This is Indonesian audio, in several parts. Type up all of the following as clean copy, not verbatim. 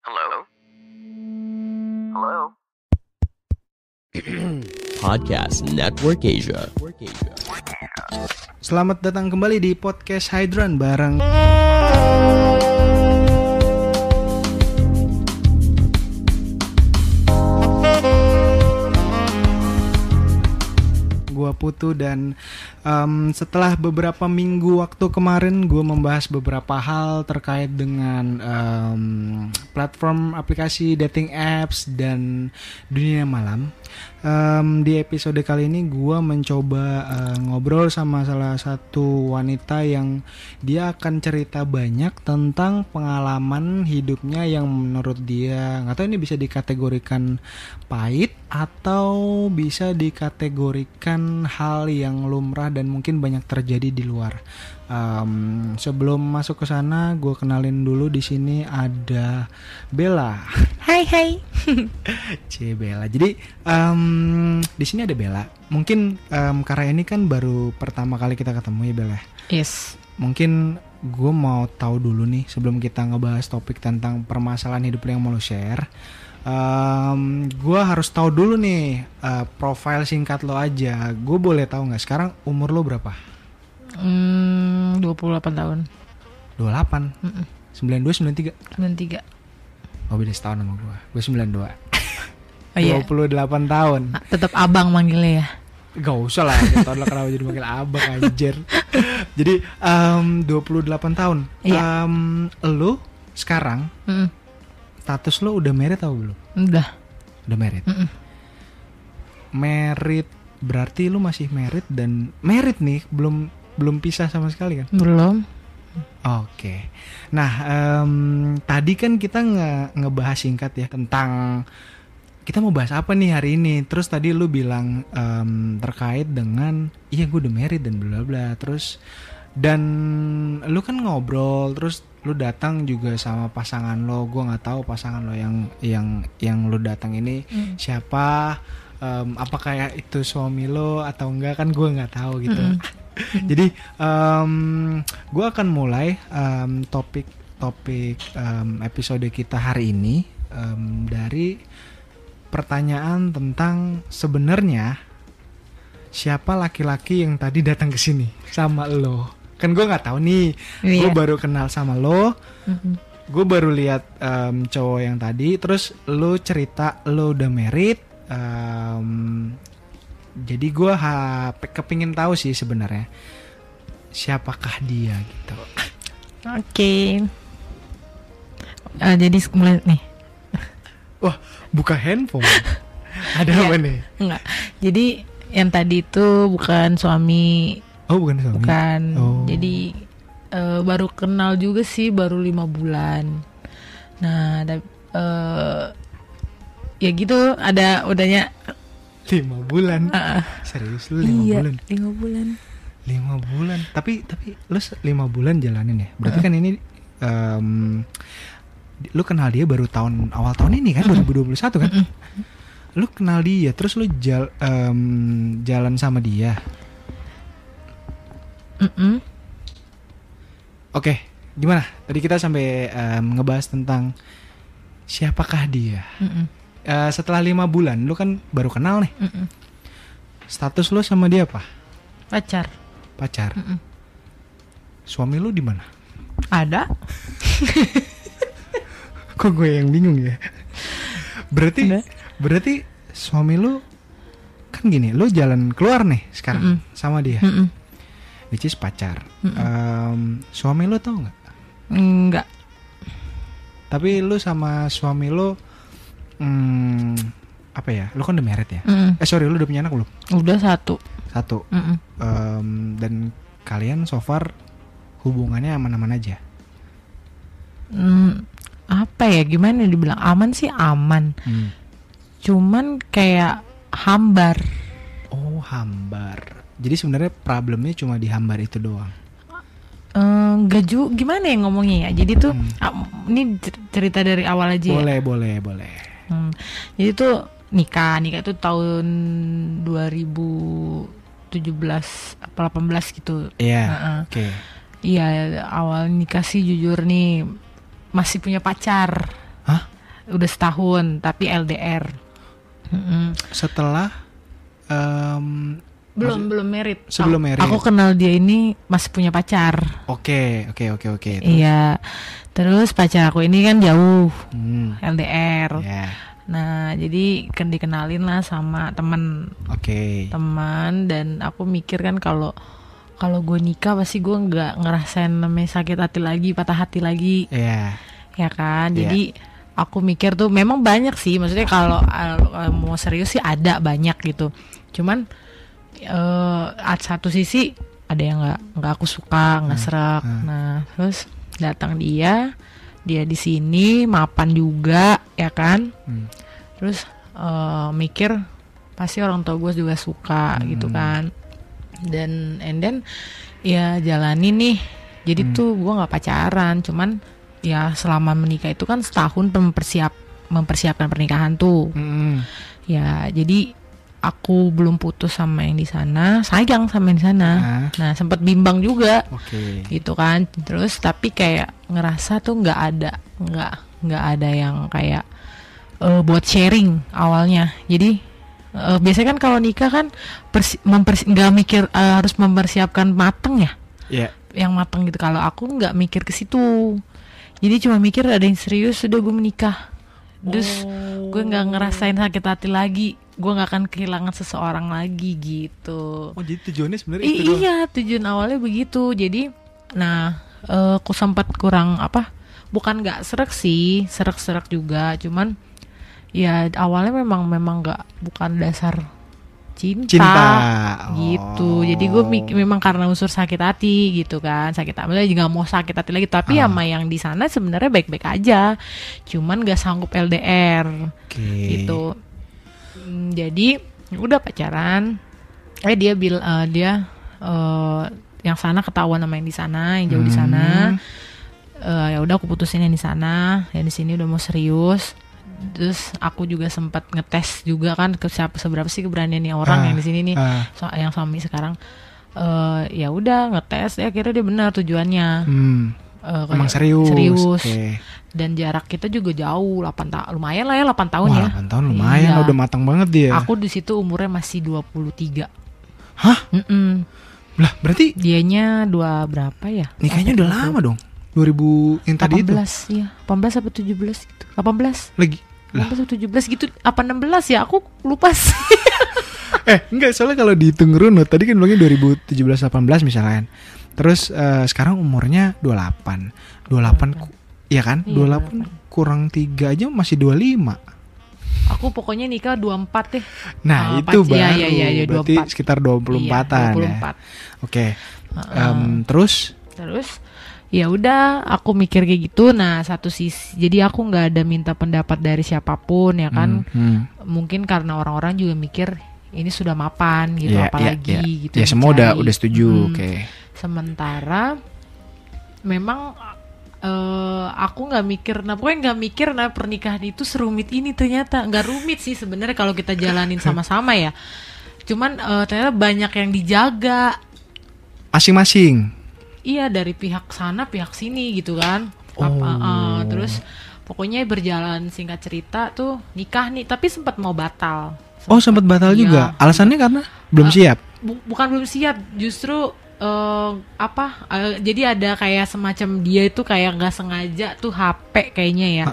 Hello? Hello? Podcast Network Asia. Selamat datang kembali di podcast Hydran bareng gua Putu dan setelah beberapa minggu waktu kemarin gue membahas beberapa hal terkait dengan platform aplikasi dating apps dan dunia malam. Di episode kali ini gue mencoba ngobrol sama salah satu wanita yang dia akan cerita banyak tentang pengalaman hidupnya yang menurut dia nggak tahu ini bisa dikategorikan pahit atau bisa dikategorikan hal yang lumrah dan mungkin banyak terjadi di luar. Sebelum masuk ke sana, gue kenalin dulu. Di sini ada Bella. Hai. C Bella. Jadi di sini ada Bella. Mungkin karena ini kan baru pertama kali kita ketemu ya Bella. Yes. Mungkin gue mau tahu dulu nih sebelum kita ngebahas topik tentang permasalahan hidup yang mau lo share. Gue harus tahu dulu nih profil singkat lo aja. Gue boleh tahu nggak sekarang umur lo berapa? 28 tahun. 28. 92 93. 93. Oh beda setahun sama gue. Gue 92. Oh iya. 28 tahun. Tetap abang manggilnya ya. Gak usah lah, tahun lo kenapa jadi manggil abang anjir. Jadi 28 tahun. Iya. Lo sekarang status lo udah married atau belum? Udah married. Married berarti lo masih married dan married nih belum pisah sama sekali kan? Belum. Oke. Nah, tadi kan kita ngebahas singkat ya tentang kita mau bahas apa nih hari ini. Terus tadi lu bilang terkait dengan iya gue udah married dan bla bla. Terus dan lu kan ngobrol, terus lu datang juga sama pasangan lo. Gue nggak tahu pasangan lo yang lu datang ini siapa. Apakah itu suami lo atau enggak kan gue nggak tahu gitu. Jadi gue akan mulai topik episode kita hari ini dari pertanyaan tentang sebenarnya siapa laki-laki yang tadi datang ke sini sama lo. Kan gue nggak tahu nih, gue baru kenal sama lo, gue baru lihat cowok yang tadi, terus lo cerita lo udah married. Jadi gue kepingin tahu sih sebenarnya siapakah dia gitu. Oke. Jadi mulai nih. Wah, buka handphone. Ada apa nih? Enggak. Jadi yang tadi itu bukan suami. Oh, bukan suami. Bukan. Oh. Jadi baru kenal juga sih, baru 5 bulan. Nah, ya gitu udahnya 5 bulan. Serius lu 5 iya, bulan? 5 bulan. 5 bulan. Tapi lu 5 bulan jalanin ya. Berarti kan ini lu kenal dia baru awal tahun ini kan 2021 kan? Lu kenal dia terus lu jalan sama dia. Oke, gimana? Tadi kita sampai ngebahas tentang siapakah dia. Setelah 5 bulan, lu kan baru kenal nih. Status lu sama dia apa? Pacar. Suami lu di mana? Ada. Kok gue yang bingung ya? Berarti suami lu kan gini, lu jalan keluar nih sekarang sama dia. Which is pacar. Suami lu tau nggak? Enggak. Tapi lu sama suami lu apa ya? Lu kan udah married ya? Sorry, lu udah punya anak belum? Udah satu. Dan kalian so far hubungannya aman-aman aja? Apa ya? Gimana dibilang aman sih aman. Cuman kayak hambar. Oh, hambar. Jadi sebenarnya problemnya cuma di hambar itu doang. Gimana ya ngomongnya ya? Jadi tuh ini cerita dari awal aja. Boleh. Jadi tuh nikah tuh tahun 2017 apa 18 gitu. Iya. Oke. Iya, awal nikah sih jujur nih masih punya pacar. Hah? udah setahun tapi LDR. Setelah belum merit. Sebelum merit. Aku kenal dia ini masih punya pacar. Oke. Terus? Iya. Terus pacar aku ini kan jauh, LDR. Yeah. Nah, jadi kan dikenalin lah sama teman. Oke. Teman, dan aku mikir kan kalau gue nikah pasti gue nggak ngerasain namanya sakit hati lagi, patah hati lagi. Iya. Ya kan. Jadi aku mikir tuh memang banyak sih. Maksudnya kalau mau serius sih ada banyak gitu. Cuman satu sisi ada yang nggak aku suka, nggak serak. Nah, terus datang dia di sini mapan juga, ya kan. Terus mikir pasti orang tua gue juga suka gitu kan. Dan and then ya jalanin nih. Jadi tuh gue nggak pacaran, cuman ya selama menikah itu kan setahun mempersiapkan pernikahan tuh. Ya jadi aku belum putus sama yang di sana, sayang sama yang di sana. Nah, sempat bimbang juga. Gitu kan. Terus tapi kayak ngerasa tuh nggak ada yang kayak buat sharing awalnya. Jadi biasanya kan kalau nikah kan nggak mikir harus mempersiapkan mateng ya. Yang mateng gitu. Kalau aku nggak mikir ke situ. Jadi cuma mikir ada yang serius, sudah gue menikah. Terus gue nggak ngerasain sakit hati lagi, gue nggak akan kehilangan seseorang lagi gitu. Jadi tujuannya sebenarnya itu doang? Iya, tujuan awalnya begitu. Jadi, nah, aku sempat kurang bukan nggak serak sih, serak juga. Cuman, ya awalnya memang bukan dasar cinta. Gitu. Jadi gue memang karena unsur sakit hati gitu kan, sakit hati juga mau sakit hati lagi. Tapi sama yang di sana sebenarnya baik-baik aja, cuman nggak sanggup LDR gitu. Jadi udah pacaran, dia yang sana ketahuan sama yang di sana, yang jauh di sana. Ya udah aku putusin yang di sana, yang di sini udah mau serius. Terus aku juga sempat ngetes juga kan seberapa sih keberaniannya orang yang di sini nih, yang suami sekarang. Ya udah ngetes, ya akhirnya dia benar tujuannya. Emang serius. Dan jarak kita juga jauh, 8 tahun, lumayan lah ya 8 tahun. Wah, ya 8 tahun lumayan, udah matang banget dia. Aku di situ umurnya masih 23. Hah? Lah berarti dianya berapa ya? Nikahnya udah lama dong. 2000 yang tadi 18, itu. Iya, 18 atau 17 gitu. 18. Lagi 18 atau 17 gitu. Apa 16 ya? Aku lupa sih. Enggak, soalnya kalau dihitung runut tadi kan bilangnya 2017-18 misalnya. Terus sekarang umurnya 28. Iya kan? Iya, 28 kurang 3 aja masih 25. Aku pokoknya nikah 24 deh. Nah, itu baru. Iya, berarti 24. sekitar 24-an iya, 24. ya. Oke. Terus ya udah aku mikir kayak gitu. Nah, satu sisi jadi aku nggak ada minta pendapat dari siapapun ya kan. Mungkin karena orang-orang juga mikir ini sudah mapan gitu, apalagi gitu. Ya semua udah setuju. Oke. Sementara memang aku nggak mikir, pernikahan itu serumit ini. Ternyata nggak rumit sih sebenarnya kalau kita jalanin sama-sama ya. Cuman ternyata banyak yang dijaga masing-masing. Iya, dari pihak sana pihak sini gitu kan. Terus pokoknya berjalan, singkat cerita tuh nikah nih, tapi sempat mau batal. Sempat batal juga. Alasannya karena belum siap. Bukan belum siap, justru jadi ada kayak semacam dia itu kayak nggak sengaja tuh HP kayaknya ya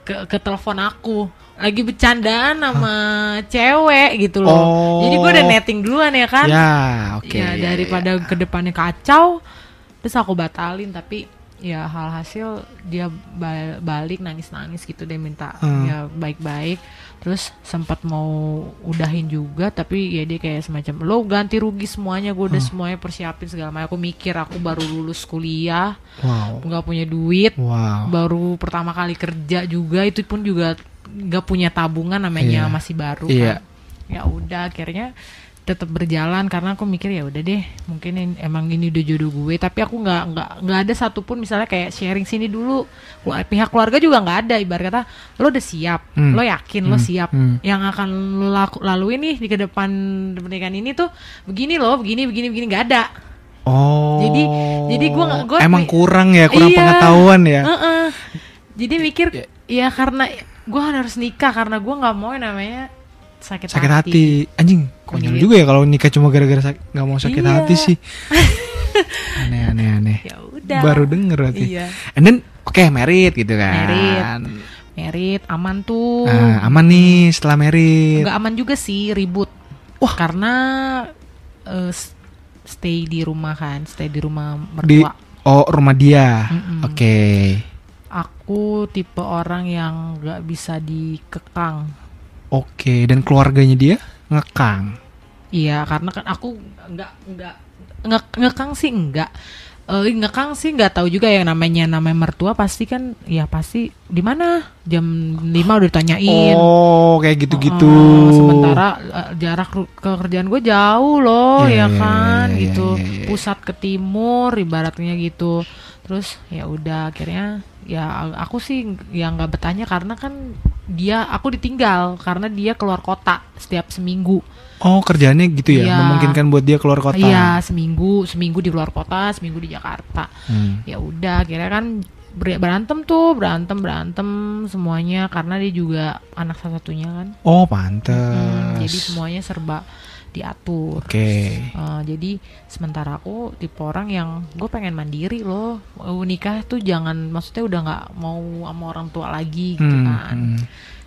ke telepon aku lagi bercandaan sama cewek gitu loh. Jadi gue udah netting duluan ya kan. Ya, oke. Ya daripada kedepannya kacau. Terus aku batalin, tapi ya hasil dia balik nangis-nangis gitu, dia minta ya baik-baik. Terus sempat mau udahin juga, tapi ya dia kayak semacam lo ganti rugi semuanya, gue udah semuanya persiapin segala macam. Aku mikir aku baru lulus kuliah, nggak punya duit, baru pertama kali kerja juga, itu pun juga nggak punya tabungan, namanya masih baru kan. Ya udah akhirnya tetap berjalan karena aku mikir ya udah deh, mungkin emang ini udah jodoh gue. Tapi aku nggak ada satupun misalnya kayak sharing sini dulu, pihak keluarga juga nggak ada. Ibarat kata lo udah siap, lo yakin lo siap, yang akan lo laluin nih di kedepan pernikahan ini tuh begini loh, begini nggak ada. Jadi gue emang kurang pengetahuan ya. Jadi mikir ya karena gue harus nikah karena gue nggak mau yang namanya sakit hati. Anjing, konyol juga ya kalau nikah cuma gara-gara nggak mau sakit hati sih. Aneh. Ya udah. Baru denger berarti. Iya. And then married gitu kan. Merit aman tuh. Aman nih setelah merit. Nggak aman juga sih, ribut. Wah, karena stay di rumah mertua. Rumah dia. Oke. Aku tipe orang yang nggak bisa dikekang. Oke, dan keluarganya dia ngekang. Iya, karena kan aku ngekang sih enggak. Ngekang sih nggak tahu juga yang namanya mertua pasti kan ya pasti di mana jam 5 udah ditanyain. Oh, kayak gitu-gitu. Sementara jarak ke kerjaan gue jauh loh, ya kan gitu. Pusat ke timur ibaratnya gitu. Terus ya udah akhirnya ya aku sih ya nggak bertanya karena kan aku ditinggal karena dia keluar kota setiap seminggu. Oh, kerjaannya gitu ya? Memungkinkan buat dia keluar kota. Iya, seminggu di luar kota, seminggu di Jakarta. Ya udah, akhirnya kan berantem semuanya karena dia juga anak satu-satunya kan. Oh, pantes. Jadi semuanya serba diatur. Oke. Jadi sementara aku tipe orang yang gue pengen mandiri loh. Nikah tuh maksudnya udah nggak mau sama orang tua lagi gitu kan.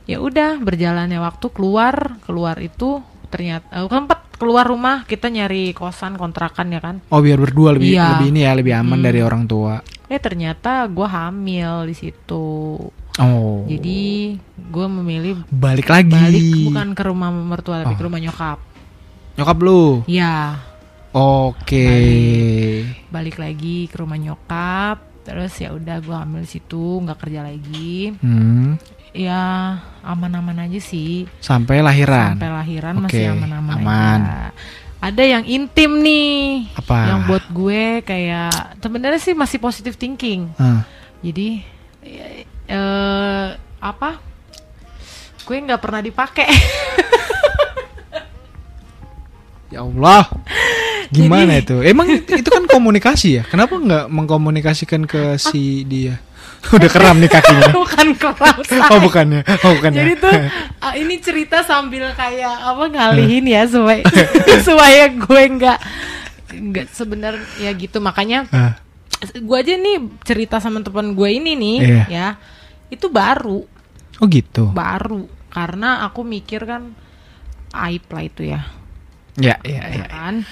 Ya udah, berjalannya waktu keluar itu ternyata sempat keluar rumah, kita nyari kosan kontrakan ya kan. Oh, biar berdua lebih aman dari orang tua. Ternyata gue hamil di situ. Oh. Jadi gue memilih balik bukan ke rumah mertua tapi ke rumah nyokap. Nyokap lu? Iya. Oke. Balik lagi ke rumah nyokap. Terus ya udah gue hamil di situ, nggak kerja lagi. Ya aman-aman aja sih. Sampai lahiran masih aman-aman aja. Ada yang intim nih. Apa? Yang buat gue kayak sebenarnya sih masih positive thinking. Jadi gue nggak pernah dipakai. Ya Allah. Gimana itu? Emang itu kan komunikasi ya? Kenapa nggak mengkomunikasikan ke si dia? Udah keram nih kakinya. Bukan keram. Oh bukannya. Jadi tuh ini cerita sambil kayak ngalihin ya supaya gue nggak sebenarnya ya gitu, makanya gue aja nih cerita sama teman gue ini nih ya itu baru. Oh gitu. Baru karena aku mikir kan aib lah itu ya. Ya. Kan.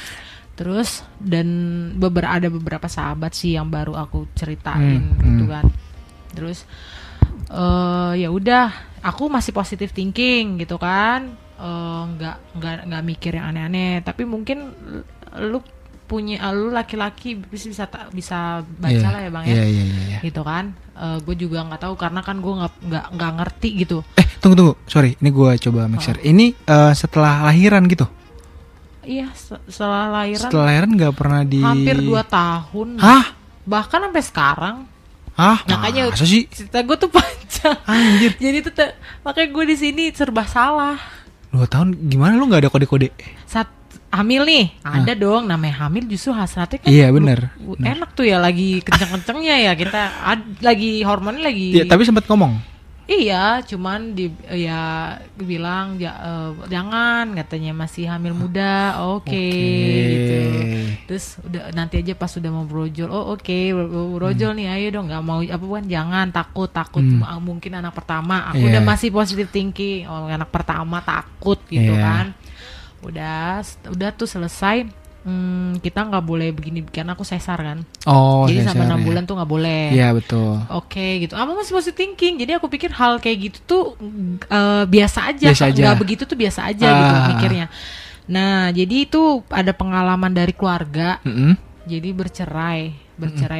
Terus dan ada beberapa sahabat sih yang baru aku ceritain gitu kan. Terus ya udah, aku masih positive thinking gitu kan, nggak mikir yang aneh-aneh. Tapi mungkin lu laki-laki bisa baca lah ya bang ya, gitu kan. Gue juga nggak tahu karena kan gue nggak ngerti gitu. Tunggu, sorry, ini gue coba make sure. Ini setelah lahiran gitu? Iya, setelah lahiran. Setelah lahiran nggak pernah hampir 2 tahun. Hah? Bahkan sampai sekarang. Makanya masa sih? cerita gue tuh panjang. Anjir. Jadi tuh makanya gue di sini serba salah. 2 tahun gimana lu nggak ada kode-kode? Saat hamil nih, ada dong namanya hamil justru hasratnya kan. Iya benar. Enak tuh ya, lagi kenceng-kencengnya ya kita lagi hormonnya lagi. Iya, tapi sempat ngomong. Iya, cuman dibilang jangan, katanya masih hamil muda, oke. Gitu. Terus udah nanti aja pas udah mau brojol, brojol nih, ayo dong, nggak mau jangan takut mungkin anak pertama, aku udah masih positive thinking, anak pertama takut gitu kan. Udah tuh selesai. Kita nggak boleh begini karena aku sesar kan. Jadi sampai 6 bulan tuh nggak boleh. Iya betul. Gitu. Aku masih positive thinking. Jadi aku pikir hal kayak gitu tuh biasa aja. Nggak begitu tuh biasa aja gitu mikirnya. Nah jadi itu ada pengalaman dari keluarga. Jadi bercerai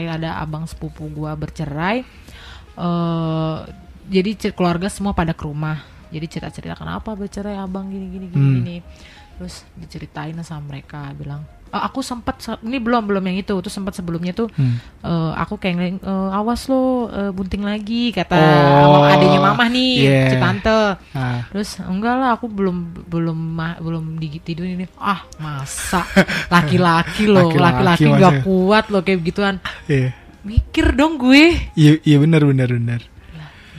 ada abang sepupu gua bercerai. Jadi keluarga semua pada ke rumah. Jadi cerita kenapa bercerai abang gini. Terus diceritain sama mereka, bilang aku sempat ini belum yang itu tuh sempat sebelumnya tuh aku kayak awas lo bunting lagi kata adanya mamah nih tante. Terus enggak lah, aku belum digitidur ini. Masa laki-laki nggak kuat lo kayak begituan. Mikir dong gue. Iya benar.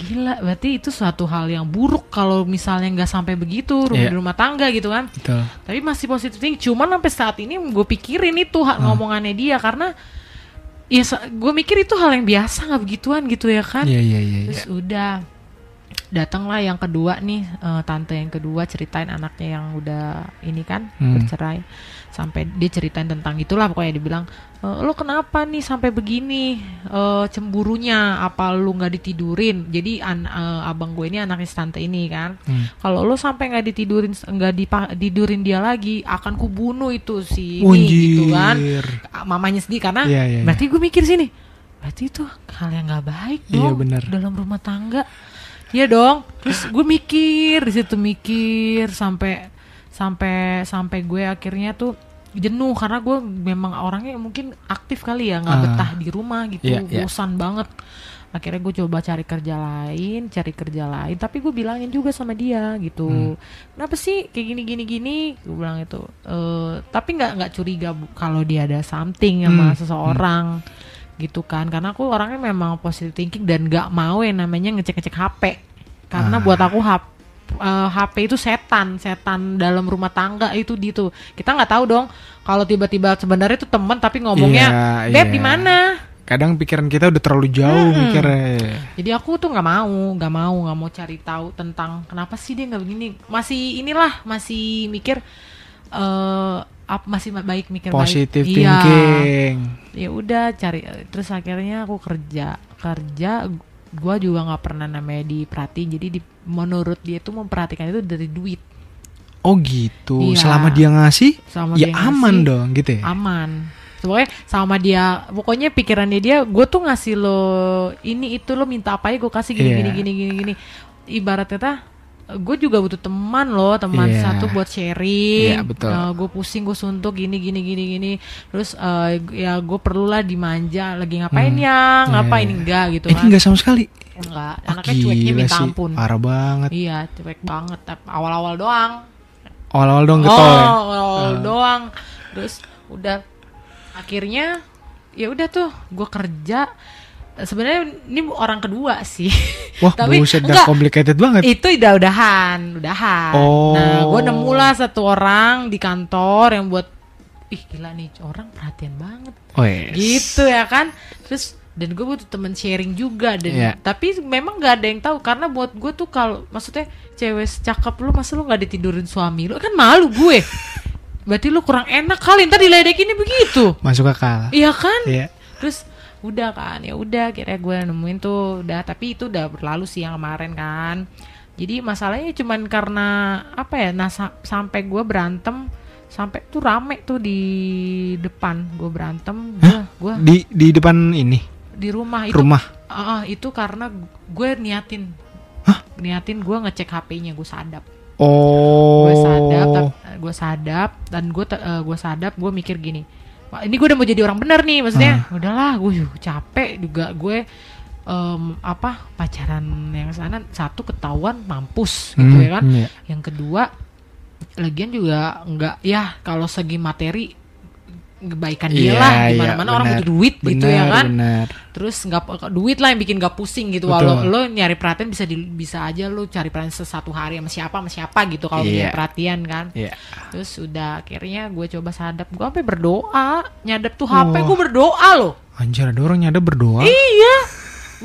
gila, berarti itu suatu hal yang buruk kalau misalnya nggak sampai begitu di rumah tangga gitu kan. Betul. Tapi masih positif thinking. Cuman sampai saat ini gue pikirin itu ngomongannya dia, karena ya gue mikir itu hal yang biasa, nggak begituan gitu ya kan. Terus udah datanglah yang kedua nih, tante yang kedua ceritain anaknya yang udah ini kan bercerai. Sampai dia ceritain tentang itulah, pokoknya dia bilang, lo kenapa nih sampai begini, cemburunya apa lu nggak ditidurin. Jadi abang gue ini anaknya tante ini kan, kalau lo sampai nggak tidurin dia lagi, akan kubunuh itu si ini gitu kan, mamanya sedih karena berarti gue mikir sini, berarti itu hal yang nggak baik dong dalam rumah tangga. Iya dong. Terus gue mikir di situ, sampai gue akhirnya tuh jenuh, karena gue memang orangnya mungkin aktif kali ya, nggak betah di rumah gitu, bosan banget. Akhirnya gue coba cari kerja lain, tapi gue bilangin juga sama dia gitu, kenapa sih kayak gini, gue bilang itu. Tapi nggak curiga kalau dia ada something sama seseorang gitu kan, karena aku orangnya memang positive thinking dan nggak mau yang namanya ngecek HP, karena buat aku HP itu setan dalam rumah tangga itu gitu. Kita nggak tahu dong kalau tiba-tiba sebenarnya itu teman tapi ngomongnya beb di mana. Kadang pikiran kita udah terlalu jauh mikirnya. Jadi aku tuh nggak mau cari tahu tentang kenapa sih dia nggak begini. Masih mikir masih baik mikir positive baik. Thinking. Ya udah cari, terus akhirnya aku kerja. Gue juga nggak pernah namanya diperhatiin. Jadi menurut dia tuh memperhatikan itu dari duit. Oh gitu. Selama dia ngasih, dia aman ngasih, dong gitu ya. Aman. Pokoknya sama dia, pokoknya pikirannya dia, gue tuh ngasih lo ini itu, lo minta apa ya gue kasih gini. Ibaratnya gue juga butuh teman satu buat sharing. Gue pusing, gue suntuk gini. Terus ya gue perlulah dimanja, lagi ngapain ngapain enggak gitu kan. Enggak sama sekali. Enggak, anaknya cueknya minta ampun. Parah banget. Iya, cuek banget. Tapi awal-awal doang getol ya. Awal doang. Terus udah akhirnya ya udah tuh gue kerja. Sebenarnya ini orang kedua sih. Wah, tapi buset, dah complicated banget. Itu udahan. Oh. Nah, gue nemulah satu orang di kantor yang buat, gila nih orang perhatian banget. Oh, yes. Gitu ya kan. Terus dan gue butuh temen sharing juga dan tapi memang nggak ada yang tahu, karena buat gue tuh kalau maksudnya cewek cakep lu, masa lu nggak ditidurin suami lu, kan malu gue. Berarti lu kurang enak kali, ntar diledekinnya begitu. Masuk akal. Iya kan? Iya. Terus udah kan, ya udah kira gue nemuin tuh udah, tapi itu udah berlalu sih yang kemarin kan. Jadi masalahnya cuman karena apa ya, sampai gue berantem, sampai tuh rame tuh di depan gue berantem. Gue di depan ini di rumah itu. Itu karena gue niatin gue ngecek HP-nya, gue sadap. Gue sadap gue mikir gini, wah, ini gue udah mau jadi orang benar nih, maksudnya udahlah, gue capek juga gue pacaran yang sana, satu ketahuan mampus gitu ya kan. Yang kedua lagian juga enggak ya, kalau segi materi kebaikan dia lah, dimana-mana orang butuh duit gitu ya kan. Terus nggak duit lah yang bikin nggak pusing gitu. Walau lo nyari perhatian bisa aja lo cari perhatian satu hari sama siapa gitu kalau punya perhatian kan. Terus udah akhirnya gue coba sadap, gue sampai berdoa nyadap tuh HP, gue berdoa loh. Anjir, ada orang nyadap berdoa? Iya,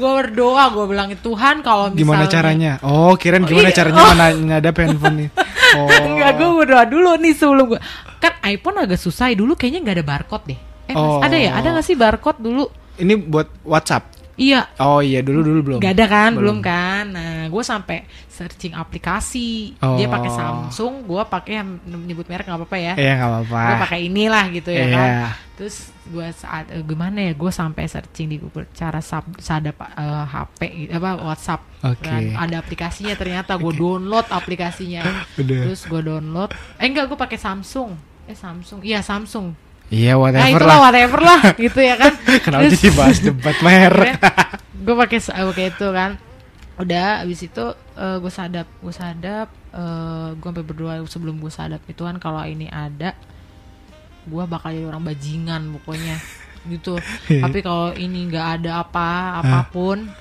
gue berdoa, gue bilang Tuhan kalau misalnya gimana caranya? Gimana caranya nyadap handphone nih? Enggak, gue berdoa dulu nih sebelum gue. Kan iPhone agak susah dulu, kayaknya nggak ada barcode deh. Ada ya? Ada nggak sih barcode dulu? Ini buat WhatsApp? Iya. Oh iya, dulu belum. Gak ada kan, belum kan. Nah, gue sampai searching aplikasi. Dia pakai Samsung, gue pakai yang nyebut merek nggak apa-apa ya. Iya, nggak apa-apa. Gue pakai inilah gitu ya kan. Terus gue gimana ya? Gue sampai searching di Google cara sadap HP, WhatsApp. Okay. Ada aplikasinya ternyata. Gue download aplikasinya. Terus gue download. Gue pakai Samsung. Samsung. Iya, Samsung. Iya, whatever lah gitu ya kan. Kenapa jadi bahas debat merek? Gue pakai itu kan. Udah abis itu gue sadap gue sampai berdoa sebelum gue sadap, itu kan kalau ini ada gue bakal jadi orang bajingan pokoknya gitu. Tapi kalau ini nggak ada apapun,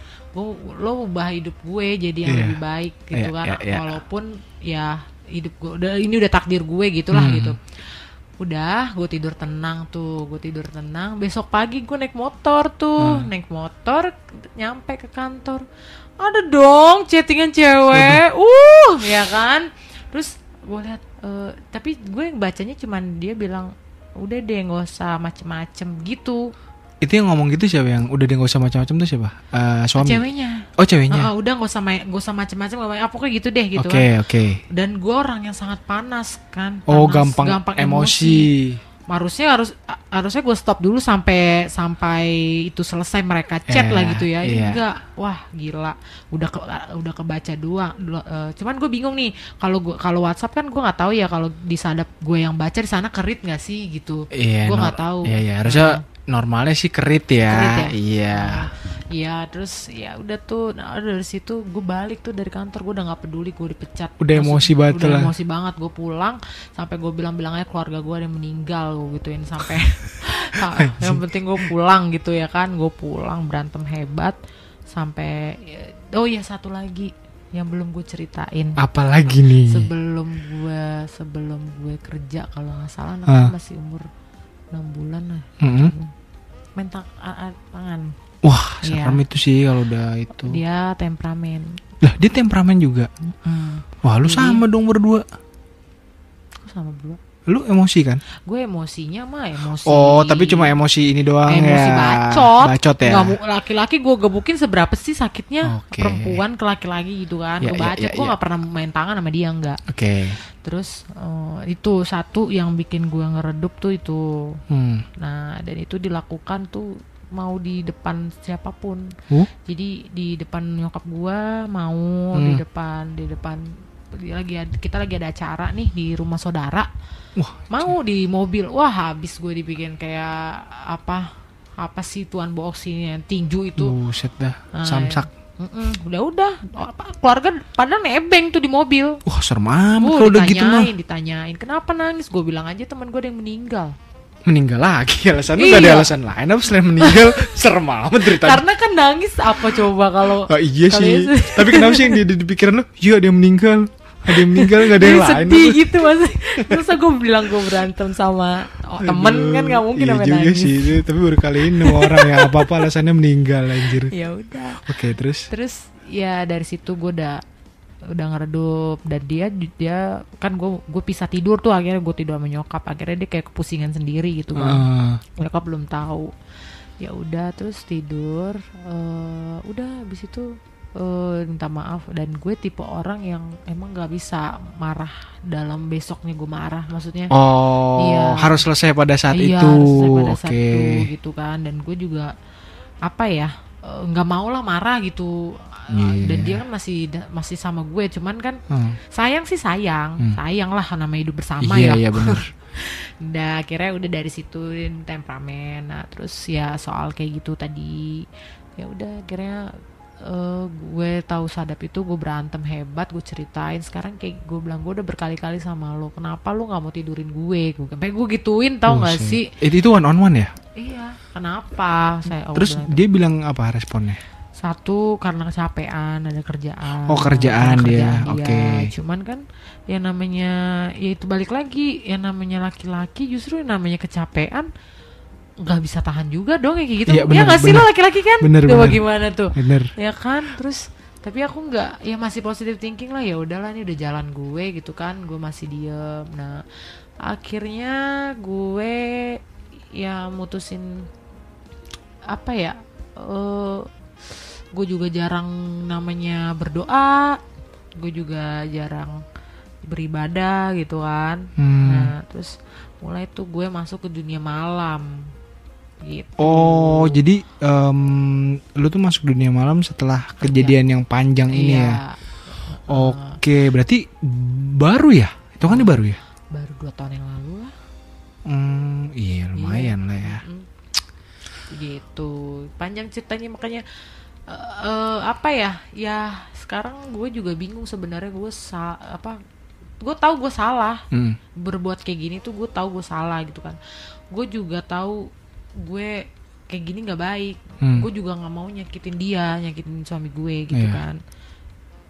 lo ubah hidup gue jadi yang lebih baik gitu kan. Walaupun ya hidup gue ini udah takdir gue gitulah gitu. Udah, gue tidur tenang. Besok pagi gue naik motor nyampe ke kantor. Ada dong chattingan cewek, ya kan. Terus gue lihat, tapi gue bacanya cuman dia bilang udah deh nggak usah macem-macem gitu. Itu yang ngomong gitu siapa? Yang udah dia nggak usah macam-macam tuh siapa? Suami. Ceweknya. Oh ceweknya. Udah nggak usah macam-macam. Pokoknya gitu deh gitu Oke. Dan gue orang yang sangat panas kan. Gampang emosi. Harusnya gue stop dulu sampai itu selesai mereka chat lah gitu ya. Enggak, wah gila. Udah kebaca dua. Cuman gue bingung nih. Kalau WhatsApp kan gue nggak tahu ya kalau di sadap gue yang baca di sana kerit nggak sih gitu. Gue nggak tahu. Iya harusnya. Normalnya sih kerit ya. Iya, terus ya udah tuh. Nah, dari situ gue balik tuh dari kantor, gue udah nggak peduli, gue dipecat. Emosi banget gue pulang sampai gue bilang aja keluarga gue ada yang meninggal, gue gituin sampai. Yang penting gue pulang gitu ya kan, gue pulang berantem hebat sampai. Oh iya satu lagi yang belum gue ceritain. Apa lagi nih? Sebelum gue kerja kalau nggak salah anaknya masih umur 6 bulan lah. Main tangan. Wah, serem itu sih kalau udah itu. Dia temperamen. Lah, dia temperamen juga. Wah, lu sama dong berdua. Aku sama berdua. Lu emosi kan? Gue emosinya mah emosi. Oh, tapi cuma emosi ini doang emosi ya. Bacot ya. Laki-laki gue gebukin seberapa sih sakitnya? Perempuan ke laki-laki gitu kan. Gue gak pernah main tangan sama dia, enggak. Terus itu satu yang bikin gue ngeredup tuh itu. Nah, dan itu dilakukan tuh mau di depan siapapun. Jadi di depan nyokap gue mau, di depan kita lagi ada acara nih di rumah saudara. Mau di mobil. Wah, habis gue dibikin kayak apa sih tuan box ini yang tinju itu. Buset dah, samsak. Udah keluarga pada nebeng tuh di mobil. Wah, serem amat kalau udah gitu mah. Ditanyain kenapa nangis, gue bilang aja teman gue ada yang meninggal lagi alasan lu. Gak ada alasan lain apa selain meninggal. Serem amat ceritanya. Karena kan nangis apa coba kalau iya sih. Tapi kenapa sih yang di pikiran lu? Iya ada yang meninggal gak ada yang lain. Sedih gitu mas. Terus gue bilang gue berantem sama temen kan gak mungkin sampai nangis. Iya juga sih. Tapi baru kali ini orang yang apa-apa alasannya meninggal anjir. Ya udah. Oke, terus ya dari situ gue udah ngeredup. Dan dia kan gue pisah tidur tuh. Akhirnya gue tidur sama nyokap. Akhirnya dia kayak kepusingan sendiri gitu kan. Nyokap belum tahu. Ya udah terus tidur. Udah habis itu minta maaf. Dan gue tipe orang yang emang gak bisa marah dalam besoknya gue marah, maksudnya harus selesai pada saat itu. Harus selesai pada saat itu gitu kan. Dan gue juga gak mau lah marah gitu. Dan dia kan masih sama gue, cuman kan sayang lah namanya hidup bersama ya. Iya benar. Nah akhirnya udah dari situ temperamen. Nah terus ya soal kayak gitu tadi, ya udah akhirnya gue tahu sadap itu gue berantem hebat, gue ceritain. Sekarang kayak gue bilang gue udah berkali-kali sama lo, kenapa lo nggak mau tidurin gue sampai gue gituin, tau nggak sih? Itu one on one ya? Iya, kenapa? Terus dia bilang apa responnya? Satu karena kecapean, ada kerjaan. Kerjaan dia. Oke. Cuman kan yang namanya ya itu balik lagi, yang namanya laki-laki justru yang namanya kecapean nggak bisa tahan juga dong kayak gitu. Ya nggak sih lo laki-laki kan? Bener. Bagaimana tuh? Bener. Ya kan, terus tapi aku nggak, ya masih positive thinking lah, ya udahlah ini udah jalan gue gitu kan, gue masih diem. Nah akhirnya gue ya mutusin gue juga jarang namanya berdoa, gue juga jarang beribadah gitu kan. Nah terus mulai tuh gue masuk ke dunia malam gitu. Oh jadi lu tuh masuk dunia malam setelah kejadian yang panjang ini ya? Oke, berarti baru ya? Itu kan baru ya? Baru 2 tahun yang lalu lah. Iya lumayan lah ya. Gitu, panjang ceritanya makanya ya sekarang gue juga bingung sebenarnya. Gue tahu gue salah berbuat kayak gini tuh, gue tahu gue salah gitu kan. Gue juga tahu gue kayak gini nggak baik. Gue juga nggak mau nyakitin dia, nyakitin suami gue gitu kan.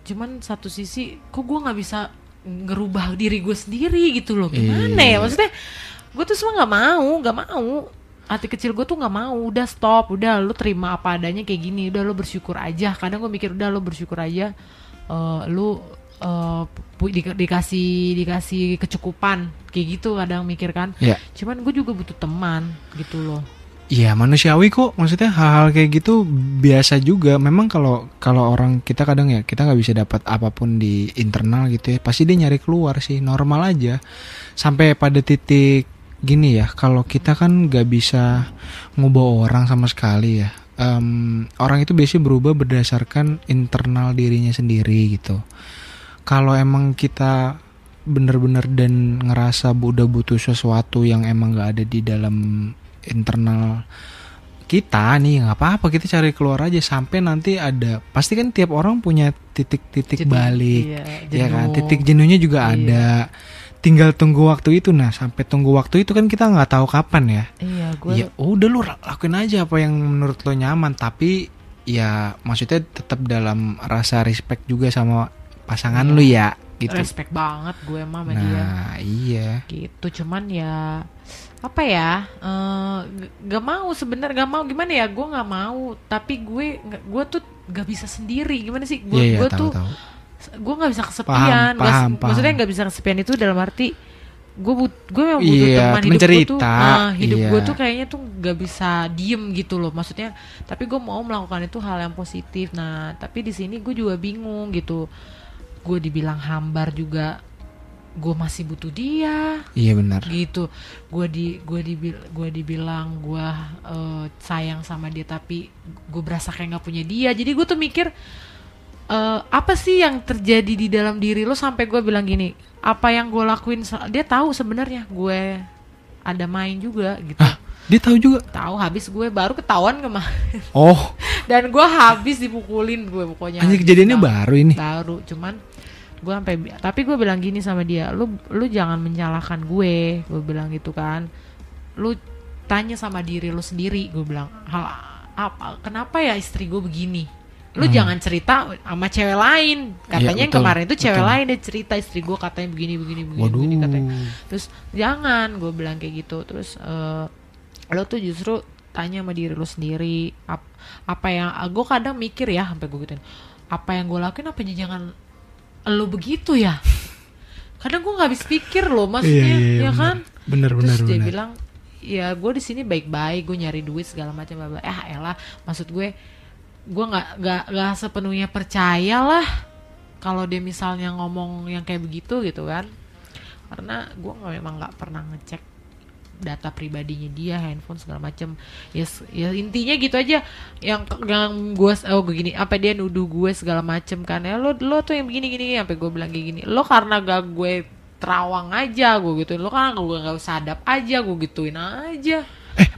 Cuman satu sisi kok gue nggak bisa ngerubah diri gue sendiri gitu loh, gimana ya, maksudnya gue tuh semua nggak mau, hati kecil gue tuh nggak mau, udah stop, udah lu terima apa adanya kayak gini, udah lu bersyukur aja. Kadang gue mikir udah lu bersyukur aja, lu dikasih kecukupan kayak gitu, kadang mikir kan. Cuman gue juga butuh teman gitu loh. Iya, manusiawi kok, maksudnya hal-hal kayak gitu biasa juga. Memang kalau orang kita kadang ya, kita nggak bisa dapat apapun di internal gitu ya, pasti dia nyari keluar sih, normal aja. Sampai pada titik gini ya, kalau kita kan nggak bisa ngubah orang sama sekali ya. Orang itu biasanya berubah berdasarkan internal dirinya sendiri gitu. Kalau emang kita bener-bener dan ngerasa udah butuh sesuatu yang emang nggak ada di dalam internal kita nih, nggak apa-apa, kita cari keluar aja sampai nanti ada, pasti kan tiap orang punya titik balik, ya kan, titik jenuhnya juga ada, tinggal tunggu waktu itu. Nah sampai tunggu waktu itu kan kita nggak tahu kapan ya. Ya udah lu lakuin aja apa yang menurut lo nyaman, tapi ya maksudnya tetap dalam rasa respect juga sama pasangan lu ya gitu. Respect banget gue emang sama dia. Nah iya gitu, cuman ya apa ya, nggak mau sebenarnya, nggak mau gimana ya, gue nggak mau, tapi gue tuh nggak bisa sendiri, gimana sih gue tuh gue nggak bisa kesepian. Maksudnya nggak bisa kesepian itu dalam arti gue memang butuh teman hidup mencerita. Hidup gue tuh kayaknya tuh nggak bisa diem gitu loh, maksudnya, tapi gue mau melakukan itu hal yang positif. Nah tapi di sini gue juga bingung gitu, gue dibilang hambar juga, gue masih butuh dia. Iya benar. Gitu. Gue dibilang gue sayang sama dia, tapi gue berasa kayak nggak punya dia. Jadi gue tuh mikir, apa sih yang terjadi di dalam diri lo sampai gue bilang gini, apa yang gue lakuin, dia tahu sebenarnya gue ada main juga gitu. Dia tahu juga? Tahu, habis gue baru ketahuan kemarin. Oh. Dan gue habis dipukulin gue pokoknya. Anjir, kejadiannya baru ini. Baru, cuman gue tapi gue bilang gini sama dia, lu jangan menyalahkan gue bilang gitu kan, lu tanya sama diri lu sendiri, gue bilang, kenapa ya istri gue begini, lu jangan cerita sama cewek lain, katanya yang kemarin itu cewek lain dia cerita istri gue katanya begini katanya, terus jangan, gue bilang kayak gitu, terus lu tuh justru tanya sama diri lu sendiri, apa yang gue kadang mikir ya, sampai gue gituin, apa yang gue lakuin, apa jangan lo begitu ya, kadang gue nggak habis pikir loh, maksudnya ya kan, bener. Dia bilang ya gue di sini baik-baik, gue nyari duit segala macam, elah, maksud gue nggak sepenuhnya percaya lah kalau dia misalnya ngomong yang kayak begitu gitu kan, karena gue memang nggak pernah ngecek data pribadinya dia, handphone segala macam. Ya intinya gitu aja, yang gue gini, apa dia nuduh gue segala macam kan, ya lo tuh yang begini sampai gue bilang kayak gini, lo karena gak gue terawang aja gue gituin, lo karena gue gak sadap aja gue gituin aja.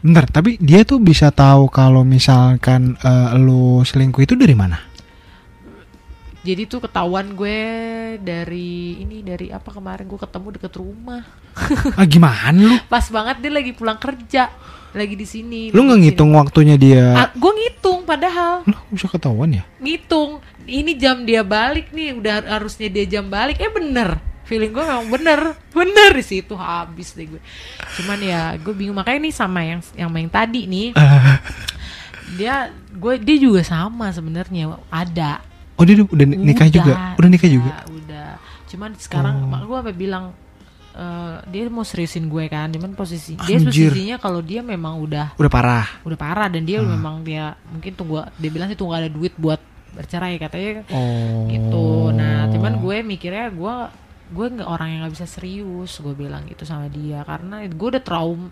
Bentar, tapi dia tuh bisa tahu kalau misalkan lo selingkuh itu dari mana? Jadi tuh ketahuan gue dari apa, kemarin gue ketemu deket rumah. Gimana lu? Pas banget dia lagi pulang kerja, lagi di sini. Lu nggak ngitung waktunya dia? Gue ngitung padahal. Lu bisa ketahuan ya? Ngitung, ini jam dia balik nih, udah harusnya dia jam balik. Bener, feeling gue memang bener di situ, habis deh gue. Cuman ya gue bingung, makanya nih sama yang main tadi nih. Dia juga sama sebenarnya ada. Oh dia udah nikah juga? Udah nikah juga? Udah. Cuman sekarang gue sampai bilang dia mau seriusin gue kan, cuman posisinya kalau dia memang udah parah dan dia memang dia mungkin dia bilang sih tunggu ada duit buat bercerai katanya gitu. Nah cuman gue mikirnya gue nggak orang yang nggak bisa serius, gue bilang gitu sama dia, karena gue udah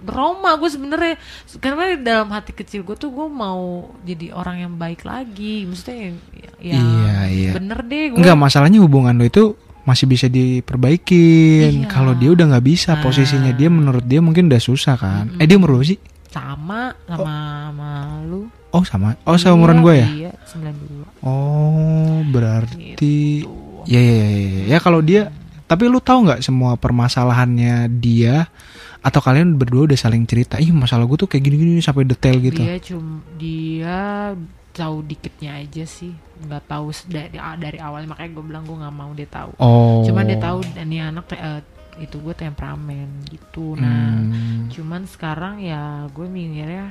trauma gue sebenarnya, karena dalam hati kecil gue tuh gue mau jadi orang yang baik lagi, maksudnya iya. Bener deh gue. Enggak, masalahnya hubungan lo itu masih bisa diperbaikin. Kalau dia udah nggak bisa, posisinya dia menurut dia mungkin udah susah kan. Dia umur berapa sih? Sama lu. Oh sama. Oh seumuran gue ya? Iya 92. Oh berarti gitu. Ya kalau dia Tapi lu tahu nggak semua permasalahannya dia? Atau kalian berdua udah saling cerita, ih masalah gue tuh kayak gini-gini sampai detail gitu? Dia tahu dikitnya aja sih, nggak tahu dari awal, makanya gue bilang gue nggak mau dia tahu. Cuman dia tahu ini anak itu gue temperamen gitu. Nah, cuman sekarang ya gue mikirnya,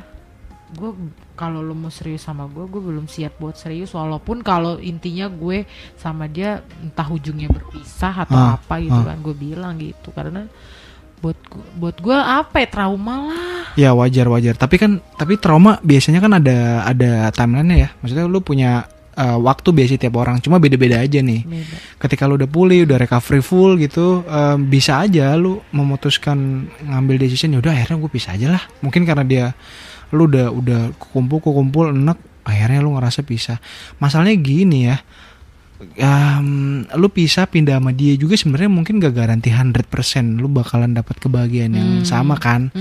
gue kalau lo mau serius sama gue belum siap buat serius, walaupun kalau intinya gue sama dia entah ujungnya berpisah atau apa gitu kan, gue bilang gitu, karena buat gue apa ya, trauma lah. Ya wajar. Tapi trauma biasanya kan ada timeline-nya ya. Maksudnya lu punya waktu biasa tiap orang, cuma beda-beda aja nih. Beda. Ketika lu udah pulih, udah recovery full gitu, bisa aja lu memutuskan ngambil decision, yaudah akhirnya gue pisah aja lah. Mungkin karena lu udah kumpul enak, akhirnya lu ngerasa pisah. Masalahnya gini ya. Lu pisah pindah sama dia juga sebenarnya mungkin gak garanti 100% lu bakalan dapat kebahagiaan yang sama kan.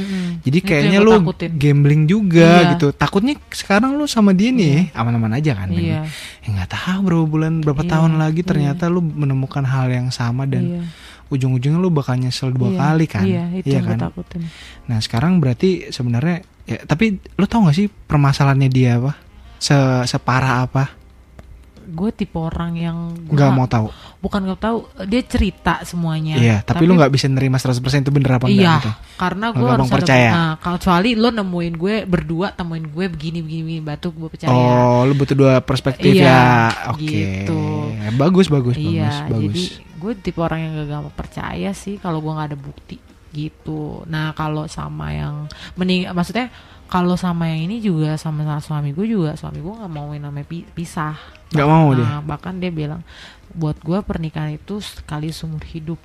Jadi kayaknya lu gambling juga gitu. Takutnya sekarang lu sama dia nih aman-aman aja kan. Ya gak tahu berapa tahun lagi ternyata lu menemukan hal yang sama dan ujung-ujungnya lu bakal nyesel 2 kali kan. Itu yang kan? gue takutin. Nah sekarang berarti sebenarnya ya, tapi lu tahu gak sih permasalahannya dia apa? Separah apa? Gue tipe orang yang nggak mau tahu. Bukan nggak tahu, dia cerita semuanya. Iya, tapi lu nggak bisa nerima 100% itu bener apa enggak gitu. Karena gue harus percaya. Kecuali lo nemuin gue berdua, temuin gue begini batuk, gue percaya. Oh, lu butuh 2 perspektif ya. Oke. Gitu. Bagus. Jadi gue tipe orang yang gak gampang percaya sih kalau gue nggak ada bukti gitu. Nah, kalau sama yang maksudnya kalau sama yang ini juga sama suami gue nggak mau namanya pisah. Nggak mau dia. Bahkan dia bilang buat gue pernikahan itu sekali seumur hidup.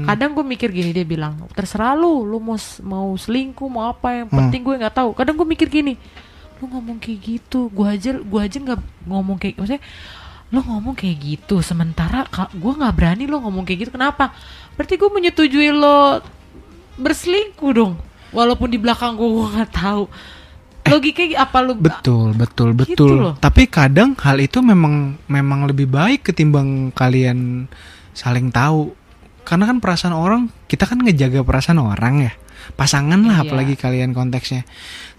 Kadang gue mikir gini, dia bilang terserah lu mau selingkuh mau apa, yang penting gue nggak tahu. Kadang gue mikir gini, lu ngomong kayak gitu, gue aja nggak ngomong kayak, maksudnya lo ngomong kayak gitu sementara gue nggak berani lo ngomong kayak gitu, kenapa? Berarti gue menyetujui lo berselingkuh dong. Walaupun di belakang gue nggak tahu. Logikanya apa lu? Betul. Gitu loh. Tapi kadang hal itu memang lebih baik ketimbang kalian saling tahu. Karena kan perasaan orang, kita kan ngejaga perasaan orang ya. Pasangan lah, apalagi kalian konteksnya.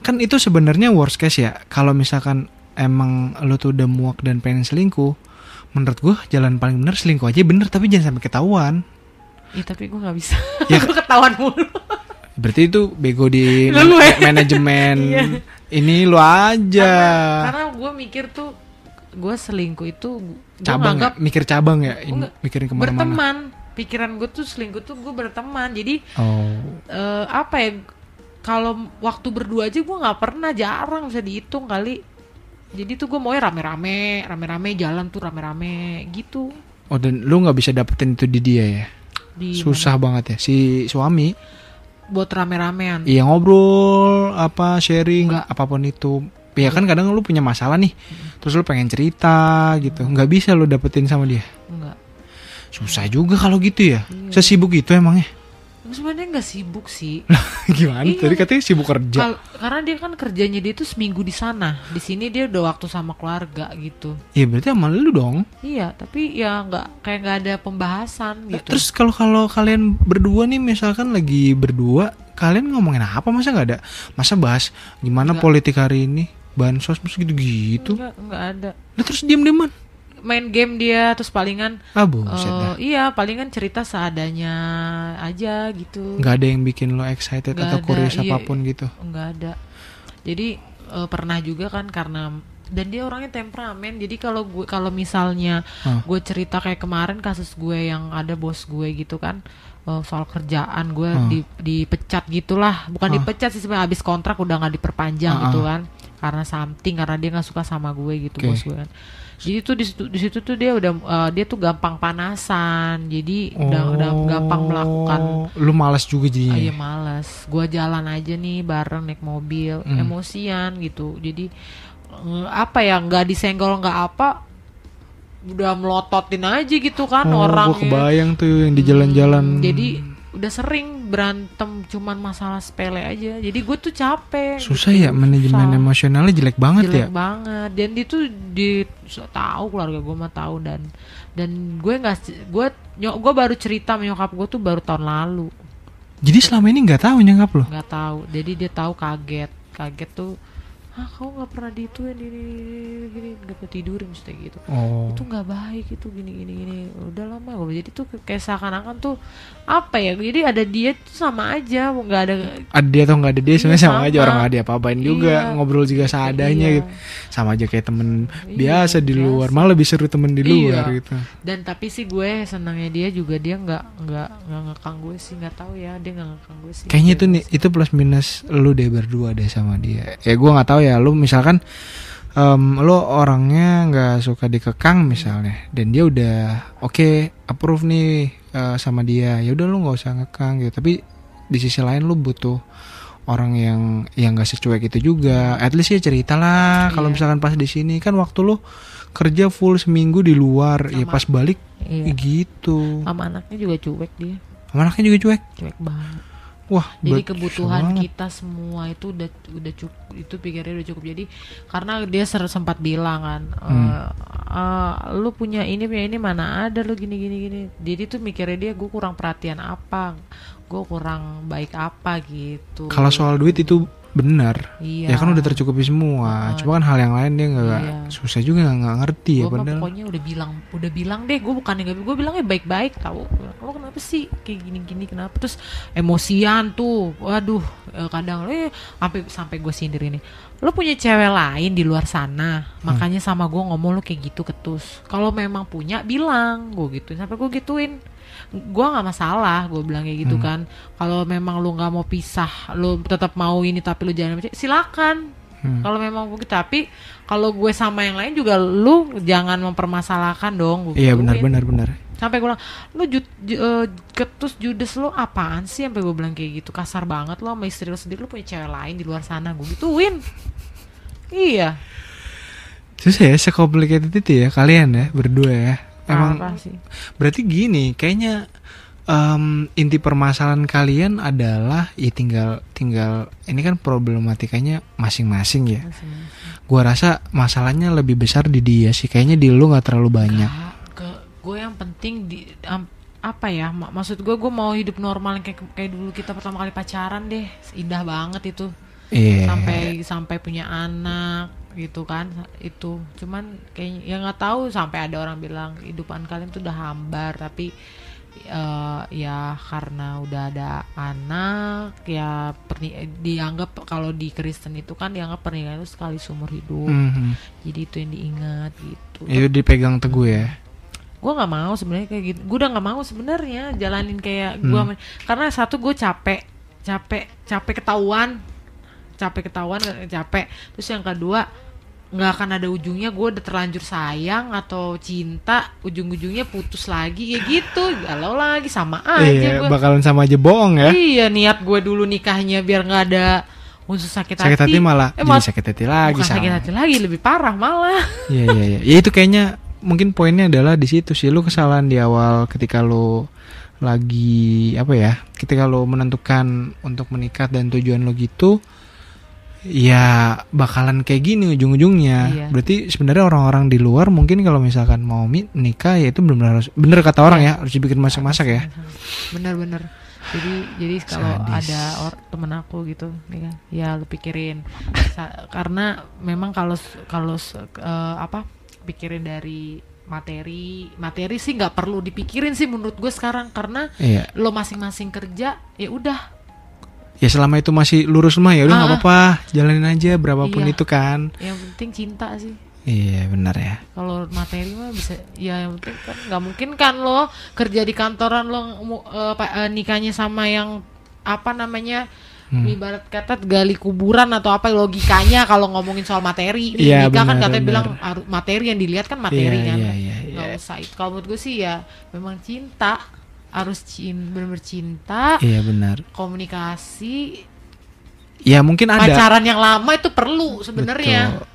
Kan itu sebenarnya worst case ya. Kalau misalkan emang lu tuh udah muak dan pengen selingkuh, menurut gue jalan paling bener selingkuh aja bener, tapi jangan sampai ketahuan. Iya, tapi gue nggak bisa. Ya, gue ketahuan mulu. Berarti itu bego di manajemen. Ini lu aja. Karena gue mikir tuh, gue selingkuh itu cabang ya? Mikir cabang ya? Mikirin kemana-mana. Berteman. Pikiran gue tuh selingkuh tuh gue berteman. Jadi apa ya, kalau waktu berdua aja gue gak pernah, jarang bisa dihitung kali. Jadi tuh gue maunya rame-rame jalan tuh rame-rame gitu. Oh, dan lu gak bisa dapetin itu di dia ya? Susah banget ya si suami buat rame-ramean. Iya, ngobrol apa, sharing apapun itu. Ya kan kadang lu punya masalah nih, terus lu pengen cerita gitu, nggak bisa lu dapetin sama dia. Enggak. Susah juga kalau gitu ya. Sesibuk itu emangnya? Sebenarnya nggak sibuk sih. Gimana? Tadi katanya sibuk kerja. Karena dia kan kerjanya dia tuh seminggu di sana, di sini dia udah waktu sama keluarga gitu. Iya, berarti sama lu dong. Iya, tapi ya nggak ada pembahasan gitu. Terus kalau kalian berdua nih, misalkan lagi berdua, kalian ngomongin apa? Masa bahas gimana politik hari ini, bansos gitu-gitu? Nggak ada. Nah, terus diem-dieman main game dia, terus palingan iya, palingan cerita seadanya aja gitu. Nggak ada yang bikin lo excited atau curious apapun gitu? Nggak ada. Jadi pernah juga kan, karena dan dia orangnya temperamen. Jadi kalau misalnya gue cerita kayak kemarin kasus gue yang ada bos gue gitu kan, soal kerjaan gue dipecat gitulah, bukan dipecat sih sebenarnya, habis kontrak udah nggak diperpanjang gitu kan, karena karena dia nggak suka sama gue gitu, bos gue kan. Jadi tuh di situ tuh dia dia tuh gampang panasan, jadi udah gampang melakukan. Lu malas juga jadinya? Iya, malas. Gua jalan aja nih bareng naik mobil, emosian gitu. Jadi apa ya, nggak disenggol nggak apa, udah melototin aja gitu kan orang. Gua kebayang tuh yang di jalan-jalan. Jadi udah sering berantem cuman masalah sepele aja. Jadi gue tuh capek. Susah gitu. ya, manajemen emosionalnya jelek banget ya. Jelek banget. Dan dia tuh tahu, keluarga gue mah tahu, dan gue baru cerita sama nyokap gue tuh baru tahun lalu. Jadi selama ini nggak tahu nyokap lo? Nggak tahu. Jadi dia tahu, kaget tuh. Kamu nggak pernah dituin gini, nggak pernah tidurin mesti gitu. Itu nggak baik, itu gini. Udah lama gue. Jadi tuh kayak seakan-akan tuh apa ya? Jadi ada dia tuh sama aja, nggak ada. Ada dia atau nggak ada dia sebenarnya sama aja, orang nggak ada apa-apain juga, Iya. ngobrol juga seadanya Iya. gitu. Sama aja kayak temen Iya, biasa di luar, biasa. malah lebih seru temen di luar Iya. gitu. Dan tapi sih gue senangnya dia juga, dia nggak ngekang gue sih, nggak tahu ya, dia nggak ngekang gue sih. Kayaknya itu nih, itu plus minus lu deh berdua deh sama dia. Ya gue nggak tahu ya, lu misalkan lu orangnya nggak suka dikekang misalnya, dan dia udah oke, approve nih sama dia, ya udah lu nggak usah ngekang gitu. Tapi di sisi lain lu butuh orang yang nggak secuek itu juga. At least ya cerita lah. Kalau Iya. misalkan pas di sini kan waktu lu kerja full seminggu di luar, ya pas balik Iya. gitu. Sama anaknya juga cuek dia, Sama anaknya juga cuek. banget. Wah, Jadi betul kebutuhan banget. kita semua itu udah cukup, itu pikirnya udah cukup. Jadi karena dia sempat bilang kan, lu punya ini mana ada lu gini. Jadi tuh mikirnya dia, gue kurang perhatian apa, gue kurang baik apa gitu. Kalau soal duit itu benar. Iya. Ya kan udah tercukupi semua. Cuma kan hal yang lain dia nggak Iya. susah juga nggak ngerti ya Gue mah padahal. pokoknya udah bilang deh, gue bukannya nggak, gue bilangnya baik-baik tahu. Lo kenapa sih kayak gini kenapa? Terus emosian tuh, waduh, kadang sampai gue sindir ini. Lo punya cewek lain di luar sana, makanya sama gue ngomong lo kayak gitu ketus. Kalau memang punya bilang, gue gituin, sampai gue gituin. Gue nggak masalah, gue bilang kayak gitu kan. Kalau memang lu nggak mau pisah, lu tetap mau ini tapi lu jangan silakan. Kalau memang begitu, tapi kalau gue sama yang lain juga lu jangan mempermasalahkan dong. Gue Iya gituin. benar. Sampai gue bilang, lu ketus judes lu apaan sih? Sampai gue bilang kayak gitu, kasar banget lo sama istri lu sendiri, lu punya cewek lain di luar sana, gue gituin. Iya. Susah ya, sekomplikated itu ya kalian ya berdua ya. Emang Parah sih. berarti gini, kayaknya inti permasalahan kalian adalah ya tinggal ini kan problematikanya masing-masing ya. Gua rasa masalahnya lebih besar di dia sih. Kayaknya di lu nggak terlalu banyak. Gue yang penting apa ya? Maksud gue mau hidup normal kayak dulu kita pertama kali pacaran deh. Indah banget itu. Iya. Sampai punya anak gitu kan, itu cuman kayaknya ya nggak tahu, sampai ada orang bilang kehidupan kalian tuh udah hambar, tapi ya karena udah ada anak ya dianggap, kalau di Kristen itu kan dianggap pernikahan itu sekali seumur hidup. Jadi itu yang diingat gitu. Itu dipegang teguh ya. Gue nggak mau sebenarnya kayak gitu, gue udah nggak mau sebenarnya jalanin kayak gue, karena satu gue capek ketahuan. Terus yang kedua, nggak akan ada ujungnya. Gue udah terlanjur sayang atau cinta, ujung-ujungnya putus lagi ya gitu, galau lagi, sama aja. Iya, gue bakalan sama aja bohong ya. iya, niat gue dulu nikahnya biar nggak ada unsur sakit hati malah jadi sakit hati lagi. bukan sakit hati lagi, lebih parah malah. Iya. Ya itu kayaknya mungkin poinnya adalah di situ sih. Lu kesalahan di awal ketika lu lagi ketika lu menentukan untuk menikah dan tujuan lu gitu. Ya bakalan kayak gini ujung-ujungnya. Iya. Berarti sebenarnya orang-orang di luar mungkin kalau misalkan mau nikah ya itu bener kata orang ya, harus dibikin masak-masak ya. Bener. Jadi kalau Sadis. ada temen aku gitu nih kan, ya lu pikirin karena memang kalau pikirin dari materi sih nggak perlu dipikirin sih menurut gue sekarang, karena Iya. lo masing-masing kerja ya udah. Ya selama itu masih lurus mah ya udah nggak apa-apa, jalanin aja berapapun Iya. itu kan. Yang penting cinta sih. Iya benar ya. Kalau materi mah bisa, ya yang penting kan nggak mungkin kan lo kerja di kantoran lo nikahnya sama yang ibarat kata gali kuburan atau apa logikanya kalau ngomongin soal materi. Iya, Nikah kan benar, katanya benar. bilang materi yang dilihat kan materi kan. Iya. Nggak usah itu. Kalau menurut gue sih ya memang cinta, harus benar-benar cinta, Iya benar. komunikasi. Ya mungkin ada. Pacaran yang lama itu perlu sebenarnya. Betul.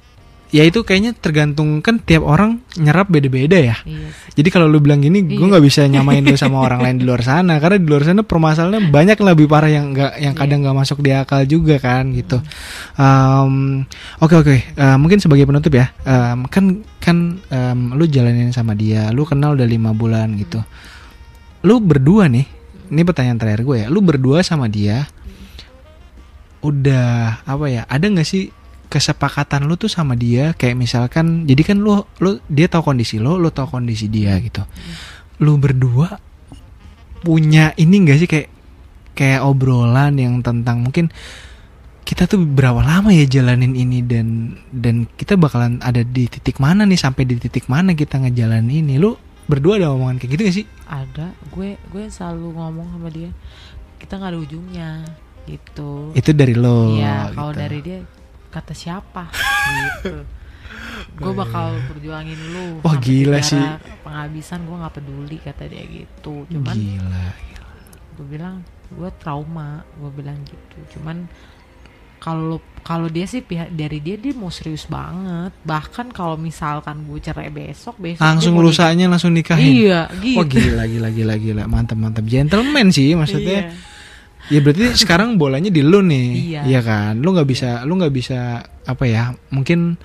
ya itu kayaknya tergantung, kan tiap orang nyerap beda-beda ya. Iya sih. Jadi kalau lu bilang gini, gue nggak bisa nyamain lu sama orang lain di luar sana, karena di luar sana permasalahannya banyak lebih parah yang kadang nggak masuk di akal juga kan gitu. Oke. Mungkin sebagai penutup ya, kan lu jalanin sama dia, lu kenal udah 5 bulan gitu. Lu berdua nih, ini pertanyaan terakhir gue ya, lu berdua sama dia udah apa ya? Ada nggak sih kesepakatan lu tuh sama dia, kayak misalkan, jadi kan lu dia tahu kondisi lu tahu kondisi dia gitu. Lu berdua punya ini enggak sih kayak obrolan yang tentang mungkin kita tuh berapa lama ya jalanin ini, dan kita bakalan ada di titik mana nih, sampai di titik mana kita ngejalanin ini. Lu berdua ada omongan kayak gitu gak sih? Ada, gue selalu ngomong sama dia, kita nggak ada ujungnya gitu. Itu dari lo? Iya, kalau gitu. dari dia, kata siapa gitu. Gue bakal perjuangin lu. Wah gila sih. Penghabisan gue nggak peduli, kata dia gitu. Cuman Gila. gue bilang gue trauma, gue bilang gitu. Cuman kalau dia sih dari dia mau serius banget. Bahkan kalau misalkan gue cerai besok langsung lusanya langsung nikahin. Iya gitu. Wah gila. Mantap. Gentleman sih maksudnya. Iya. Ya berarti sekarang bolanya di lu nih. Iya kan? Lu nggak bisa apa ya? Mungkin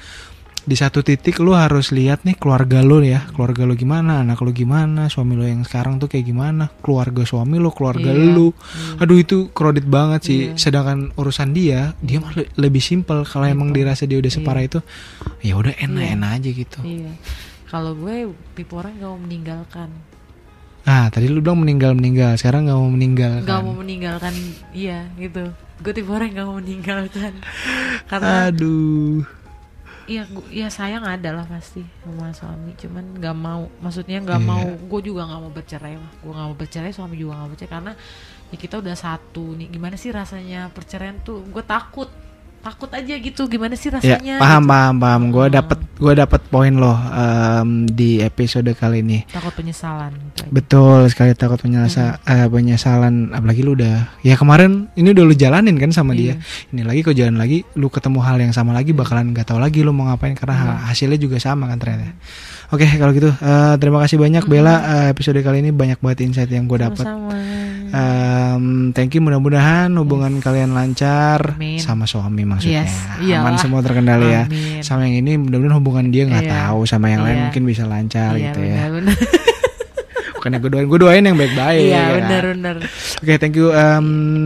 di satu titik lu harus lihat nih keluarga lu ya. Keluarga lu gimana, anak lu gimana, suami lu yang sekarang tuh kayak gimana, keluarga suami lu, keluarga lu. Aduh itu kredit banget sih. Sedangkan urusan dia mah lebih simpel. Kalau emang dirasa dia udah separah itu, ya udah enak aja gitu. Iya. Kalau gue tipe orang gak mau meninggalkan. Tadi lu bilang meninggal, sekarang gak mau meninggalkan. Gak mau meninggalkan, iya gitu. Gue tipe orang gak mau meninggalkan. Karena aduh. Iya sayang adalah pasti sama suami. Cuman gak mau, maksudnya gak mau. Gue juga gak mau bercerai lah. Gue gak mau bercerai, suami juga gak mau bercerai. Karena ya kita udah satu nih. Gimana sih rasanya perceraian tuh? Gue takut aja gitu, gimana sih rasanya? Ya, paham. Gue dapet poin lo di episode kali ini. Takut penyesalan. Gitu aja. Betul sekali, takut penyesalan. Apalagi lu udah, ya kemarin ini udah lu jalanin kan sama dia. Ini lagi kau jalan lagi, lu ketemu hal yang sama lagi, bakalan nggak tahu lagi lu mau ngapain karena hasilnya juga sama kan ternyata. Oke, kalau gitu terima kasih banyak Bella. Episode kali ini banyak banget insight yang gue dapat. Thank you, mudah-mudahan hubungan kalian lancar. Amin. Sama suami maksudnya. Iyalah. Aman semua terkendali ya. Amin. Sama yang ini mudah-mudahan hubungan dia nggak tahu, sama yang lain mungkin bisa lancar gitu ya. Benar. Bukannya gue doain yang baik-baik. Iya, ya. benar. Oke, thank you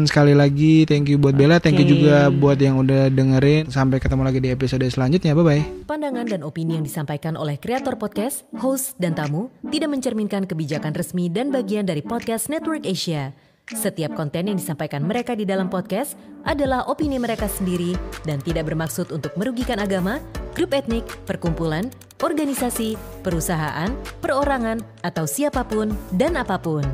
sekali lagi, thank you buat Bella, thank you juga buat yang udah dengerin. Sampai ketemu lagi di episode selanjutnya. Bye-bye. Pandangan dan opini yang disampaikan oleh kreator podcast, host, dan tamu tidak mencerminkan kebijakan resmi dan bagian dari Podcast Network Asia. Setiap konten yang disampaikan mereka di dalam podcast adalah opini mereka sendiri dan tidak bermaksud untuk merugikan agama, grup etnik, perkumpulan, organisasi, perusahaan, perorangan, atau siapapun dan apapun.